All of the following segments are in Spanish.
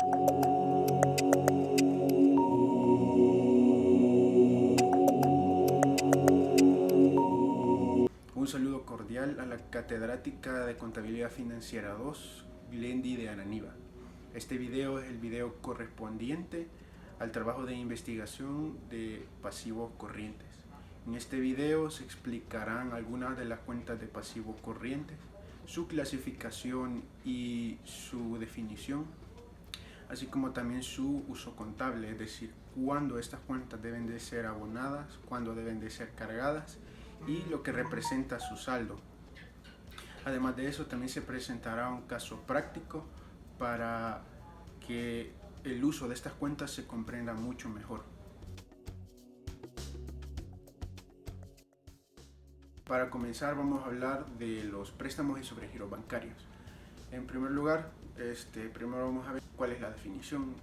Un saludo cordial a la catedrática de Contabilidad Financiera 2, Glendy de Ananiba. Este video es el video correspondiente al trabajo de investigación de pasivos corrientes. En este video se explicarán algunas de las cuentas de pasivos corrientes, su clasificación y su definición, así como también su uso contable, es decir, cuándo estas cuentas deben de ser abonadas, cuándo deben de ser cargadas y lo que representa su saldo. Además de eso, también se presentará un caso práctico para que el uso de estas cuentas se comprenda mucho mejor. Para comenzar, vamos a hablar de los préstamos y sobregiros bancarios. En primer lugar, primero vamos a ver cuál es la definición.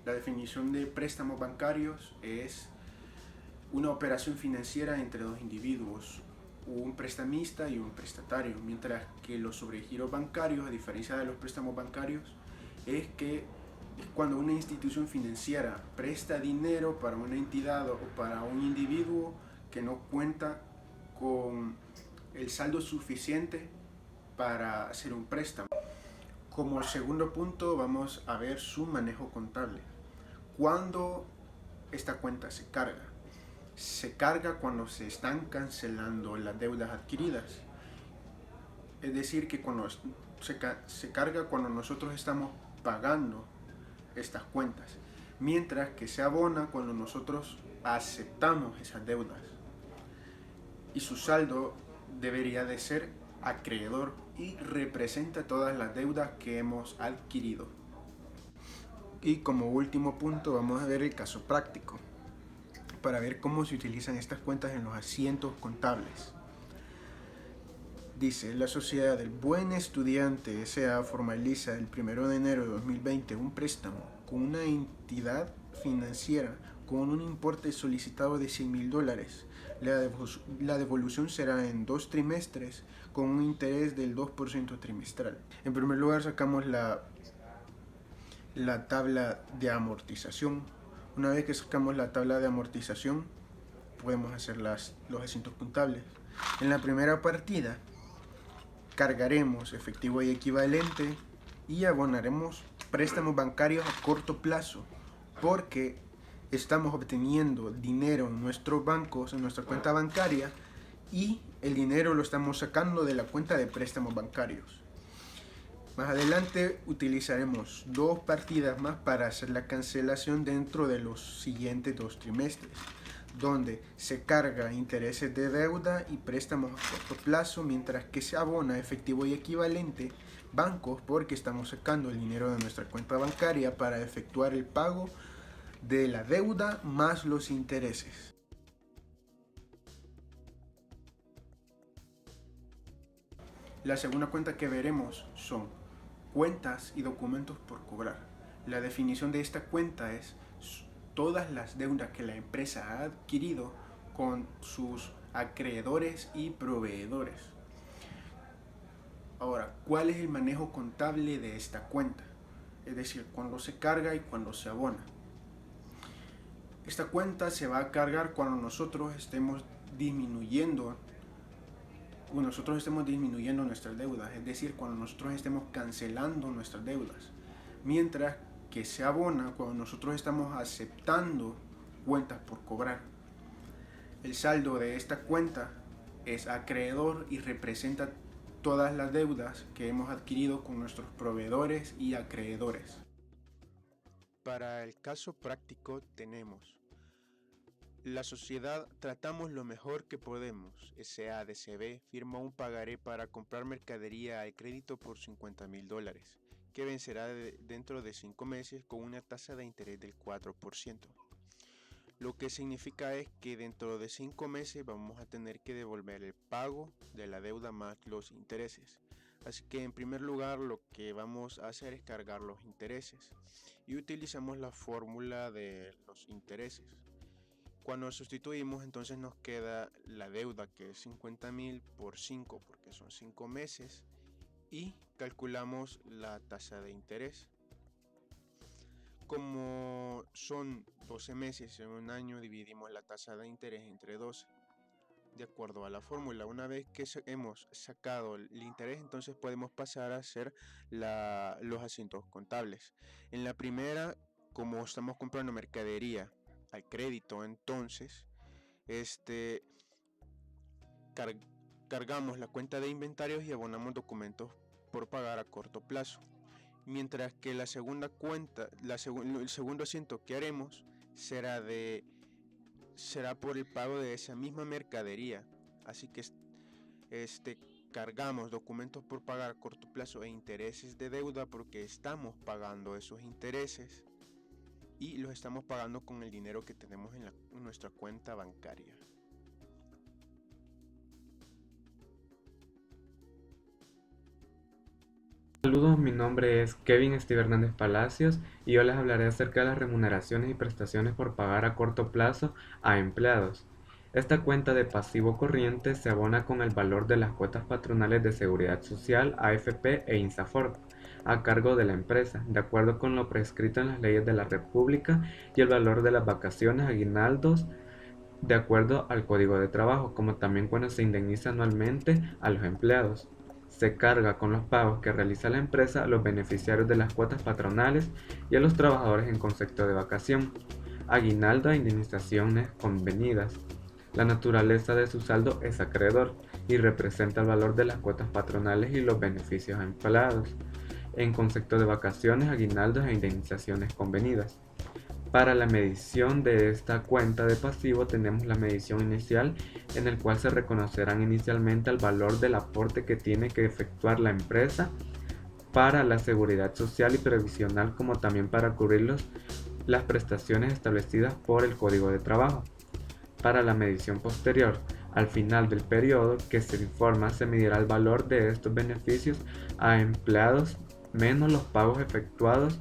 La definición de préstamos bancarios es una operación financiera entre dos individuos, un prestamista y un prestatario, mientras que los sobregiros bancarios, a diferencia de los préstamos bancarios, es cuando una institución financiera presta dinero para una entidad o para un individuo que no cuenta con el saldo suficiente para hacer un préstamo. Como segundo punto vamos a ver su manejo contable. ¿Cuándo esta cuenta se carga? Se carga cuando se están cancelando las deudas adquiridas. Es decir, que cuando se carga cuando nosotros estamos pagando estas cuentas, mientras que se abona cuando nosotros aceptamos esas deudas. Y su saldo debería de ser acreedor y representa todas las deudas que hemos adquirido. Y como último punto vamos a ver el caso práctico para ver cómo se utilizan estas cuentas en los asientos contables. Dice, la Sociedad del Buen Estudiante S.A. formaliza el 1 de enero de 2020 un préstamo con una entidad financiera con un importe solicitado de $100,000. La devolución será en 2 trimestres con un interés del 2% trimestral. En primer lugar sacamos la tabla de amortización. Una vez que sacamos la tabla de amortización, podemos hacer los asientos contables. En la primera partida cargaremos efectivo y equivalente y abonaremos préstamos bancarios a corto plazo, porque estamos obteniendo dinero en nuestros bancos, en nuestra cuenta bancaria, y el dinero lo estamos sacando de la cuenta de préstamos bancarios. Más adelante utilizaremos 2 partidas más para hacer la cancelación dentro de los siguientes 2 trimestres, donde se carga intereses de deuda y préstamos a corto plazo, mientras que se abona efectivo y equivalente bancos, porque estamos sacando el dinero de nuestra cuenta bancaria para efectuar el pago de la deuda más los intereses. La segunda cuenta que veremos son cuentas y documentos por cobrar. La definición de esta cuenta es todas las deudas que la empresa ha adquirido con sus acreedores y proveedores. Ahora, ¿cuál es el manejo contable de esta cuenta? Es decir, cuando se carga y cuando se abona. Esta cuenta se va a cargar cuando nosotros estemos disminuyendo nuestras deudas, es decir, cuando nosotros estemos cancelando nuestras deudas, mientras que se abona cuando nosotros estamos aceptando cuentas por cobrar. El saldo de esta cuenta es acreedor y representa todas las deudas que hemos adquirido con nuestros proveedores y acreedores. Para el caso práctico tenemos: la sociedad Tratamos lo Mejor que Podemos, SADCB, firmó un pagaré para comprar mercadería al crédito por $50,000, que vencerá dentro de 5 meses con una tasa de interés del 4%. Lo que significa es que dentro de 5 meses vamos a tener que devolver el pago de la deuda más los intereses. Así que en primer lugar lo que vamos a hacer es cargar los intereses y utilizamos la fórmula de los intereses. Cuando sustituimos, entonces nos queda la deuda, que es 50,000 por 5, porque son 5 meses, y calculamos la tasa de interés. Como son 12 meses en un año, dividimos la tasa de interés entre 12. De acuerdo a la fórmula, una vez que hemos sacado el interés, entonces podemos pasar a hacer los asientos contables. En la primera, como estamos comprando mercadería al crédito, entonces car- cargamos la cuenta de inventarios y abonamos documentos por pagar a corto plazo. Mientras que la segunda cuenta, el segundo asiento que haremos será por el pago de esa misma mercadería. Así que cargamos documentos por pagar a corto plazo e intereses de deuda porque estamos pagando esos intereses y los estamos pagando con el dinero que tenemos en nuestra cuenta bancaria. Saludos, mi nombre es Kevin Steve Hernández Palacios y yo les hablaré acerca de las remuneraciones y prestaciones por pagar a corto plazo a empleados. Esta cuenta de pasivo corriente se abona con el valor de las cuotas patronales de seguridad social, AFP e INSAFORP, a cargo de la empresa, de acuerdo con lo prescrito en las leyes de la República, y el valor de las vacaciones, aguinaldos, de acuerdo al Código de Trabajo, como también cuando se indemniza anualmente a los empleados. Se carga con los pagos que realiza la empresa a los beneficiarios de las cuotas patronales y a los trabajadores en concepto de vacación, aguinaldo e indemnizaciones convenidas. La naturaleza de su saldo es acreedor y representa el valor de las cuotas patronales y los beneficios a empleados en concepto de vacaciones, aguinaldos e indemnizaciones convenidas. Para la medición de esta cuenta de pasivo tenemos la medición inicial, en el cual se reconocerán inicialmente el valor del aporte que tiene que efectuar la empresa para la seguridad social y previsional, como también para cubrir las prestaciones establecidas por el Código de Trabajo. Para la medición posterior, al final del periodo que se informa, se medirá el valor de estos beneficios a empleados menos los pagos efectuados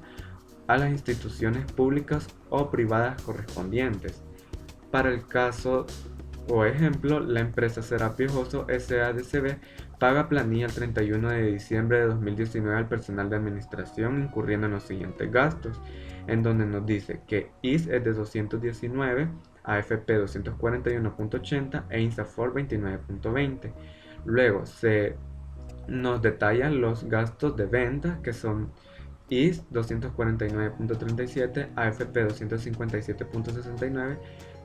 a las instituciones públicas o privadas correspondientes. Para el caso o ejemplo, la empresa Serapio Joso SADCB paga planilla el 31 de diciembre de 2019 al personal de administración, incurriendo en los siguientes gastos, en donde nos dice que IS es de 219, AFP 241.80 e INSAFOR 29.20. Luego se nos detallan los gastos de venta, que son IS 249.37, AFP 257.69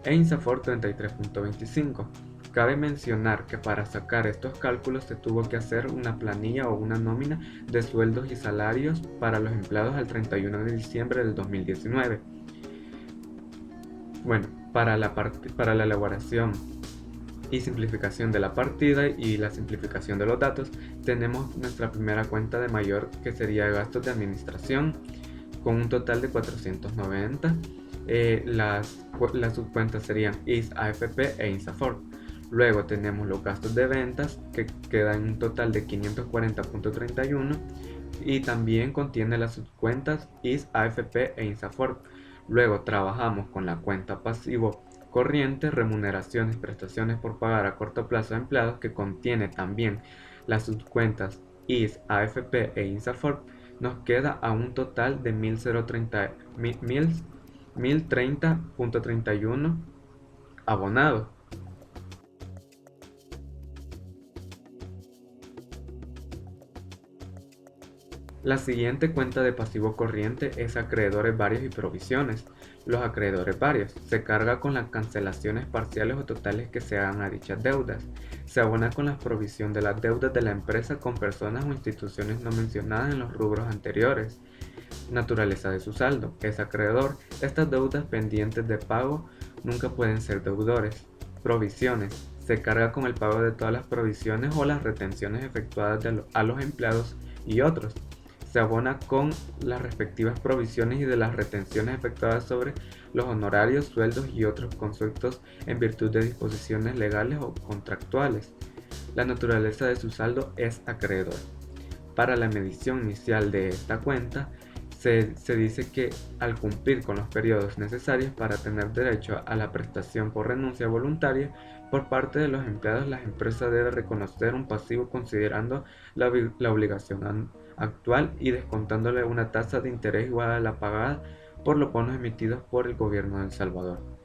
e INSAFOR 33.25. Cabe mencionar que para sacar estos cálculos se tuvo que hacer una planilla o una nómina de sueldos y salarios para los empleados al 31 de diciembre del 2019. Bueno, para la elaboración y simplificación de la partida y la simplificación de los datos, tenemos nuestra primera cuenta de mayor, que sería gastos de administración, con un total de 490. Las subcuentas serían IS, AFP e INSAFORP. Luego tenemos los gastos de ventas, que quedan un total de 540.31, y también contiene las subcuentas IS, AFP e INSAFORP. Luego trabajamos con la cuenta pasivo corriente, remuneraciones, prestaciones por pagar a corto plazo a empleados, que contiene también las subcuentas IS, AFP e INSAFORP. Nos queda a un total de 1030.31 abonados. La siguiente cuenta de pasivo corriente es acreedores varios y provisiones. Los acreedores varios se carga con las cancelaciones parciales o totales que se hagan a dichas deudas. Se abona con la provisión de las deudas de la empresa con personas o instituciones no mencionadas en los rubros anteriores. Naturaleza de su saldo es acreedor. Estas deudas pendientes de pago nunca pueden ser deudores. Provisiones. Se carga con el pago de todas las provisiones o las retenciones efectuadas a los empleados y otros. Se abona con las respectivas provisiones y de las retenciones efectuadas sobre los honorarios, sueldos y otros conceptos en virtud de disposiciones legales o contractuales. La naturaleza de su saldo es acreedor. Para la medición inicial de esta cuenta, se dice que al cumplir con los periodos necesarios para tener derecho a la prestación por renuncia voluntaria por parte de los empleados, las empresas deben reconocer un pasivo considerando la obligación actual y descontándole una tasa de interés igual a la pagada por los bonos emitidos por el gobierno de El Salvador.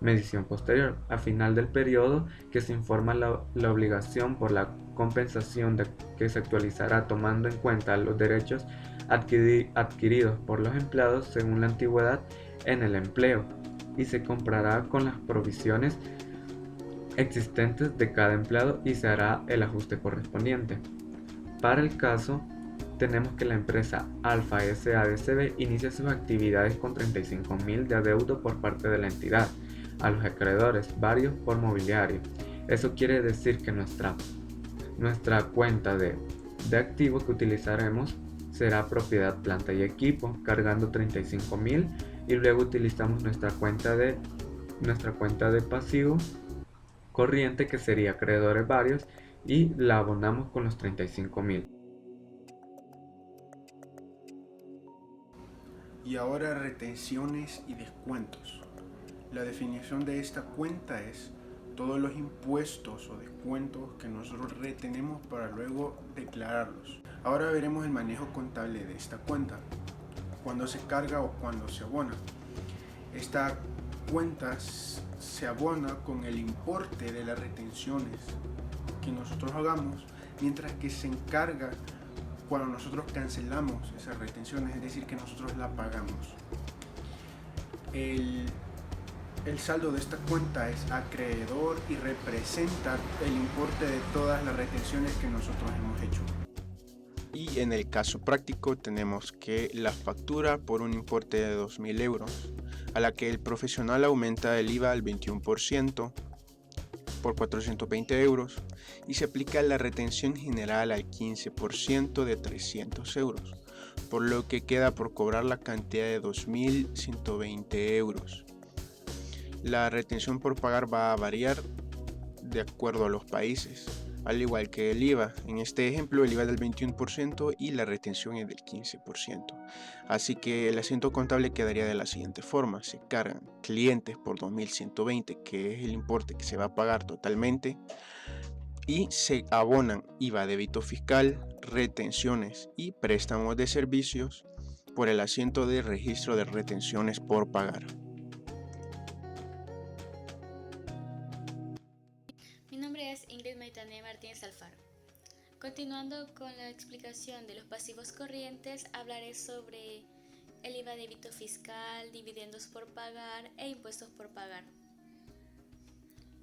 Medición posterior. A final del periodo que se informa la obligación por la compensación que se actualizará tomando en cuenta los derechos adquiridos por los empleados según la antigüedad en el empleo y se comparará con las provisiones existentes de cada empleado y se hará el ajuste correspondiente. Para el caso, tenemos que la empresa Alfa SADCB inicia sus actividades con 35.000 de adeudo por parte de la entidad a los acreedores, varios por mobiliario. Eso quiere decir que nuestra cuenta de activo que utilizaremos será propiedad, planta y equipo, cargando 35.000, y luego utilizamos nuestra cuenta de pasivo corriente, que sería acreedores varios, y la abonamos con los 35.000. Y ahora retenciones y descuentos. La definición de esta cuenta es todos los impuestos o descuentos que nosotros retenemos para luego declararlos. Ahora veremos el manejo contable de esta cuenta, cuando se carga o cuando se abona. Esta cuenta se abona con el importe de las retenciones que nosotros hagamos, mientras que se encarga cuando nosotros cancelamos esas retenciones, es decir, que nosotros la pagamos. El saldo de esta cuenta es acreedor y representa el importe de todas las retenciones que nosotros hemos hecho. Y en el caso práctico tenemos que la factura por un importe de 2.000 euros, a la que el profesional aumenta el IVA al 21% por 420 euros y se aplica la retención general al 15% de 300 euros, por lo que queda por cobrar la cantidad de 2.120 euros. La retención por pagar va a variar de acuerdo a los países, al igual que el IVA. En este ejemplo, el IVA es del 21% y la retención es del 15%. Así que el asiento contable quedaría de la siguiente forma: se cargan clientes por 2.120, que es el importe que se va a pagar totalmente, y se abonan IVA, débito fiscal, retenciones y préstamos de servicios por el asiento de registro de retenciones por pagar. Mi nombre es Ingrid Maitane Martínez Alfaro. Continuando con la explicación de los pasivos corrientes, hablaré sobre el IVA, débito fiscal, dividendos por pagar e impuestos por pagar.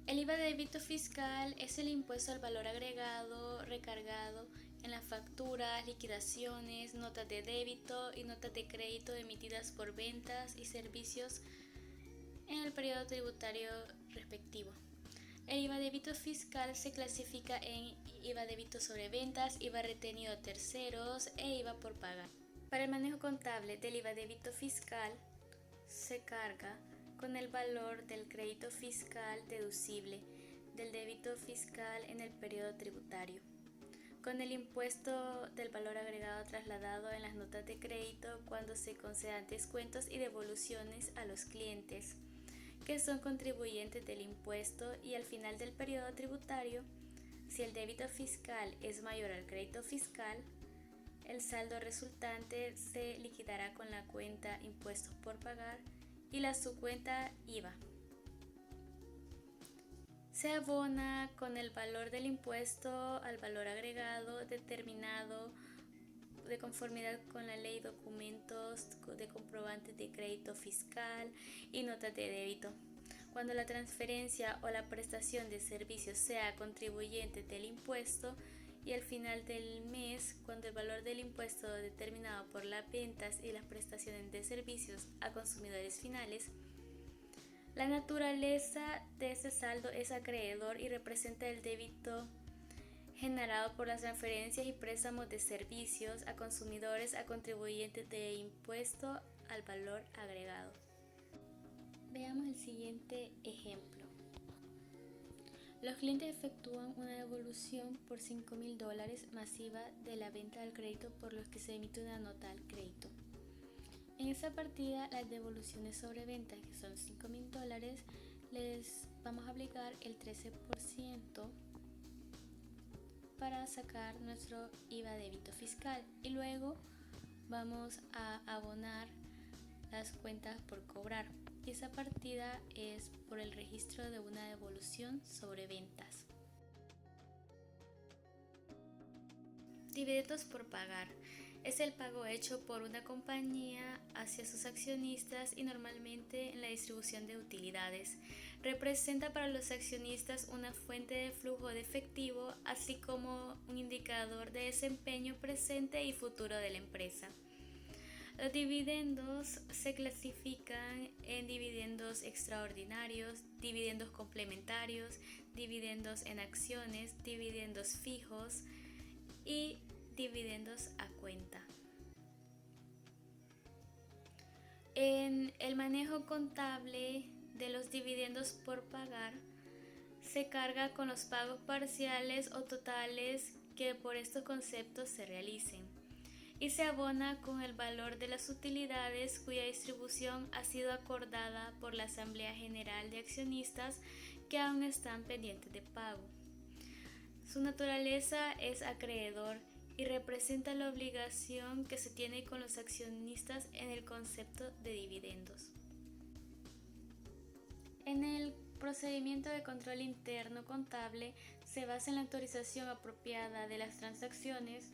El IVA de débito fiscal es el impuesto al valor agregado recargado en las facturas, liquidaciones, notas de débito y notas de crédito emitidas por ventas y servicios en el periodo tributario respectivo. El IVA débito fiscal se clasifica en IVA débito sobre ventas, IVA retenido a terceros e IVA por pagar. Para el manejo contable del IVA débito fiscal se carga con el valor del crédito fiscal deducible del débito fiscal en el periodo tributario, con el impuesto del valor agregado trasladado en las notas de crédito cuando se concedan descuentos y devoluciones a los clientes que son contribuyentes del impuesto, y al final del periodo tributario, si el débito fiscal es mayor al crédito fiscal, el saldo resultante se liquidará con la cuenta impuestos por pagar y la subcuenta IVA. Se abona con el valor del impuesto al valor agregado determinado de conformidad con la ley, documentos de comprobantes de crédito fiscal y notas de débito. Cuando la transferencia o la prestación de servicios sea contribuyente del impuesto, y al final del mes, cuando el valor del impuesto determinado por las ventas y las prestaciones de servicios a consumidores finales, la naturaleza de ese saldo es acreedor y representa el débito generado por las transferencias y préstamos de servicios a consumidores a contribuyentes de impuesto al valor agregado. Veamos el siguiente ejemplo. Los clientes efectúan una devolución por $5.000 masiva de la venta del crédito, por los que se emite una nota al crédito. En esta partida, las devoluciones sobre venta, que son $5.000, les vamos a aplicar el 13% para sacar nuestro IVA débito fiscal, y luego vamos a abonar las cuentas por cobrar, y esa partida es por el registro de una devolución sobre ventas. Dividendos por pagar. Es el pago hecho por una compañía hacia sus accionistas y normalmente en la distribución de utilidades. Representa para los accionistas una fuente de flujo de efectivo, así como un indicador de desempeño presente y futuro de la empresa. Los dividendos se clasifican en dividendos extraordinarios, dividendos complementarios, dividendos en acciones, dividendos fijos y dividendos a cuenta. En el manejo contable de los dividendos por pagar, se carga con los pagos parciales o totales que por estos conceptos se realicen, y se abona con el valor de las utilidades cuya distribución ha sido acordada por la Asamblea General de Accionistas que aún están pendientes de pago. Su naturaleza es acreedor y representa la obligación que se tiene con los accionistas en el concepto de dividendos. En el procedimiento de control interno contable se basa en la autorización apropiada de las transacciones,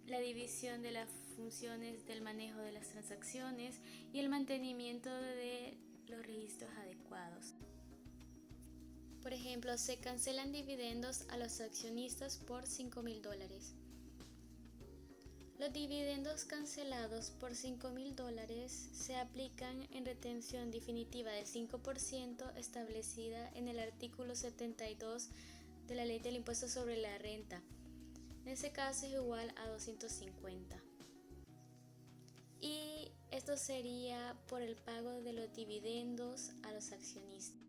la división de las funciones del manejo de las transacciones y el mantenimiento de los registros adecuados. Por ejemplo, se cancelan dividendos a los accionistas por $5,000. Los dividendos cancelados por $5,000 se aplican en retención definitiva del 5% establecida en el artículo 72 de la Ley del Impuesto sobre la Renta. En ese caso es igual a 250. Y esto sería por el pago de los dividendos a los accionistas.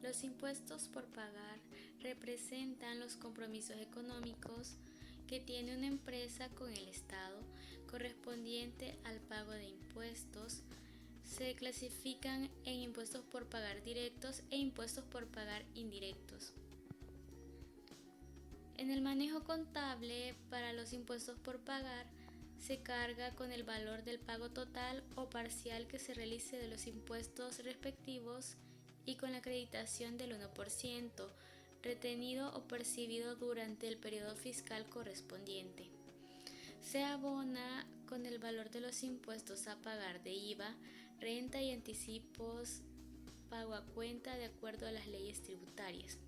Los impuestos por pagar representan los compromisos económicos que tiene una empresa con el Estado correspondiente al pago de impuestos. Se clasifican en impuestos por pagar directos e impuestos por pagar indirectos. En el manejo contable para los impuestos por pagar se carga con el valor del pago total o parcial que se realice de los impuestos respectivos y con la acreditación del 1% retenido o percibido durante el periodo fiscal correspondiente. Se abona con el valor de los impuestos a pagar de IVA, renta y anticipos pago a cuenta de acuerdo a las leyes tributarias.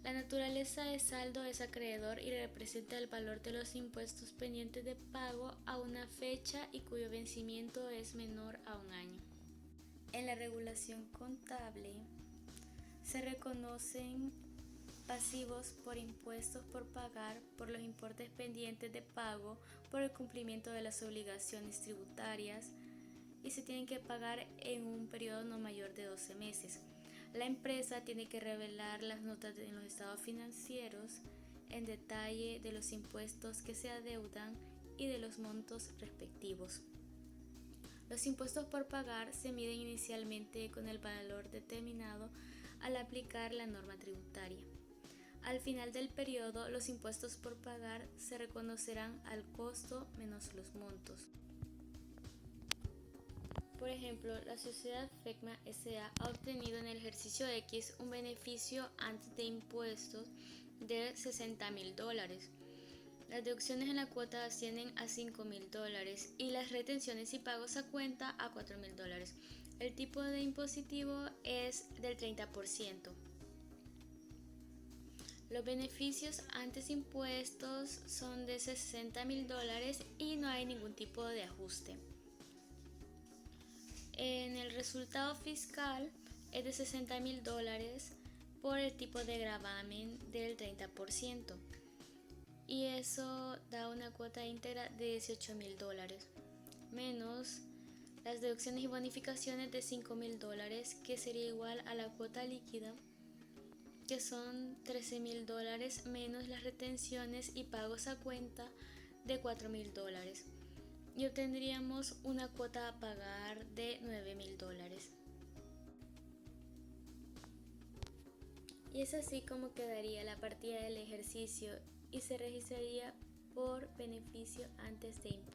La naturaleza de saldo es acreedor y representa el valor de los impuestos pendientes de pago a una fecha y cuyo vencimiento es menor a un año. En la regulación contable se reconocen pasivos por impuestos por pagar por los importes pendientes de pago por el cumplimiento de las obligaciones tributarias y se tienen que pagar en un periodo no mayor de 12 meses. La empresa tiene que revelar las notas en los estados financieros en detalle de los impuestos que se adeudan y de los montos respectivos. Los impuestos por pagar se miden inicialmente con el valor determinado al aplicar la norma tributaria. Al final del periodo, los impuestos por pagar se reconocerán al costo menos los montos. Por ejemplo, la sociedad FECMA S.A. ha obtenido en el ejercicio X un beneficio antes de impuestos de $60,000. Las deducciones en la cuota ascienden a $5,000 y las retenciones y pagos a cuenta a $4,000. El tipo de impositivo es del 30%. Los beneficios antes impuestos son de $60,000 y no hay ningún tipo de ajuste. En el resultado fiscal es de $60,000 por el tipo de gravamen del 30%. Y eso da una cuota íntegra de $18,000, menos las deducciones y bonificaciones de $5,000, que sería igual a la cuota líquida, que son $13,000, menos las retenciones y pagos a cuenta de $4,000. Y obtendríamos una cuota a pagar de $9,000. Y es así como quedaría la partida del ejercicio y se registraría por beneficio antes de impuestos.